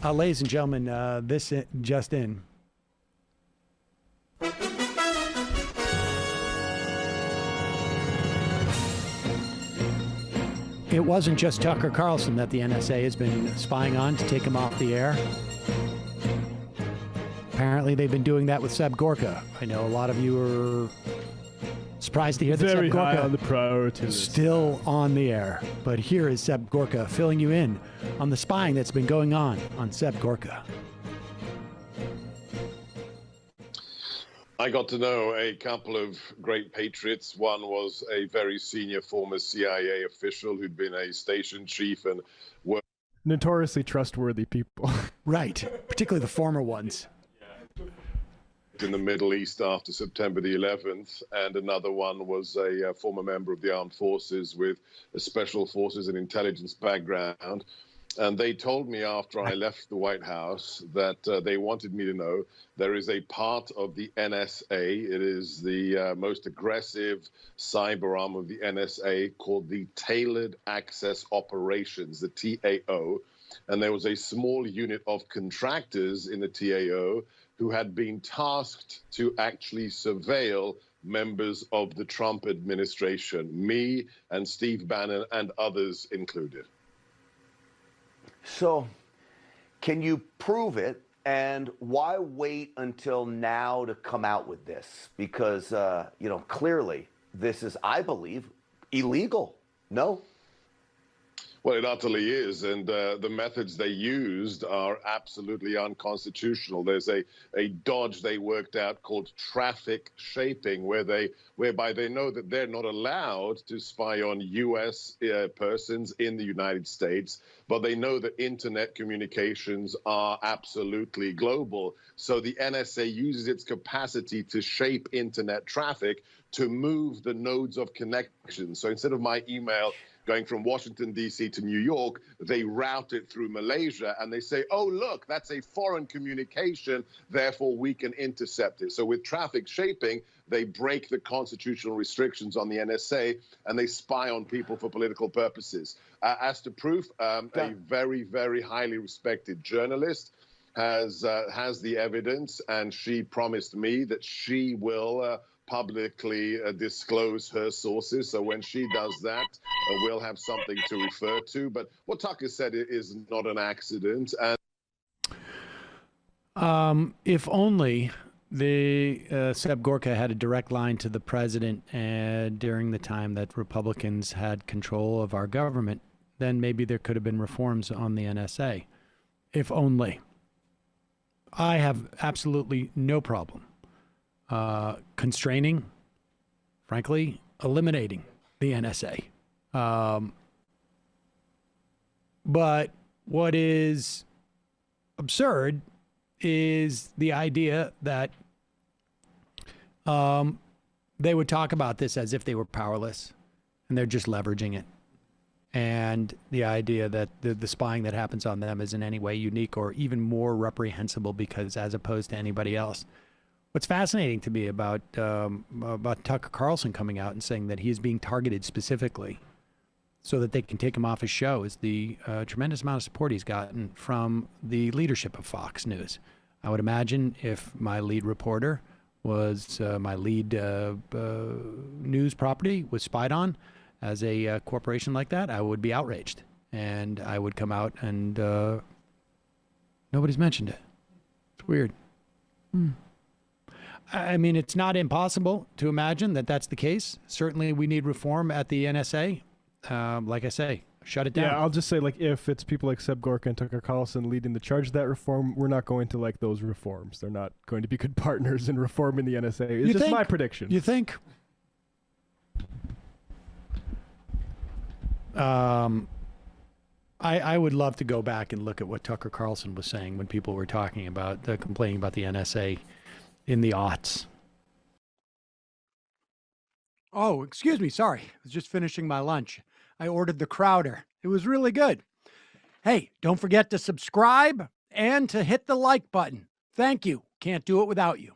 Ladies and gentlemen, this just in. It wasn't just Tucker Carlson that the NSA has been spying on to take him off the air. Apparently, they've been doing that with Seb Gorka. I know a lot of you are surprised to hear that Very Seb Gorka high on the priority is list. still on the air. But here is Seb Gorka filling you in on the spying that's been going on Seb Gorka. I got to know a couple of great patriots. One was a very senior former CIA official who'd been a station chief and worked Notoriously trustworthy people. Right, particularly the former ones. in the Middle East after September the 11th, and another one was a former member of the armed forces with a special forces and intelligence background. And they told me after I left the White House that they wanted me to know there is a part of the NSA, it is the most aggressive cyber arm of the NSA called the Tailored Access Operations, the TAO. And there was a small unit of contractors in the TAO who had been tasked to actually surveil members of the Trump administration, me and Steve Bannon and others included. So, can you prove it? And why wait until now to come out with this? Because, you know, clearly this is, I believe, illegal. No? Well, it utterly is, and the methods they used are absolutely unconstitutional. There's a dodge they worked out called traffic shaping, whereby they know that they're not allowed to spy on U.S. persons in the United States, but they know that internet communications are absolutely global. So the NSA uses its capacity to shape internet traffic to move the nodes of connection. So instead of my email going from Washington, D.C. to New York, they route it through Malaysia, and they say, oh, look, that's a foreign communication, therefore we can intercept it. So with traffic shaping, they break the constitutional restrictions on the NSA, and they spy on people for political purposes. As to proof, a very, very highly respected journalist has the evidence, and she promised me that she will publicly disclose her sources. So when she does that, we'll have something to refer to. But what Tucker said is not an accident. And if only the Seb Gorka had a direct line to the president during the time that Republicans had control of our government, then maybe there could have been reforms on the NSA. If only. I have absolutely no problem constraining, frankly, eliminating the NSA. But what is absurd is the idea that they would talk about this as if they were powerless and they're just leveraging it. And the idea that the spying that happens on them is in any way unique or even more reprehensible because as opposed to anybody else. What's fascinating to me about Tucker Carlson coming out and saying that he is being targeted specifically so that they can take him off his show is the tremendous amount of support he's gotten from the leadership of Fox News. I would imagine if my lead reporter was my lead news property was spied on as a corporation like that, I would be outraged. And I would come out and nobody's mentioned it. It's weird. I mean, it's not impossible to imagine that that's the case. Certainly, we need reform at the NSA. Like I say, shut it down. Yeah, I'll just say, like, if it's people like Seb Gorka and Tucker Carlson leading the charge of that reform, we're not going to like those reforms. They're not going to be good partners in reforming the NSA. It's just my prediction. You think? I would love to go back and look at what Tucker Carlson was saying when people were talking about complaining about the NSA in the aughts. Oh, excuse me. Sorry. I was just finishing my lunch. I ordered the Crowder. It was really good. Hey, don't forget to subscribe and to hit the like button. Thank you. Can't do it without you.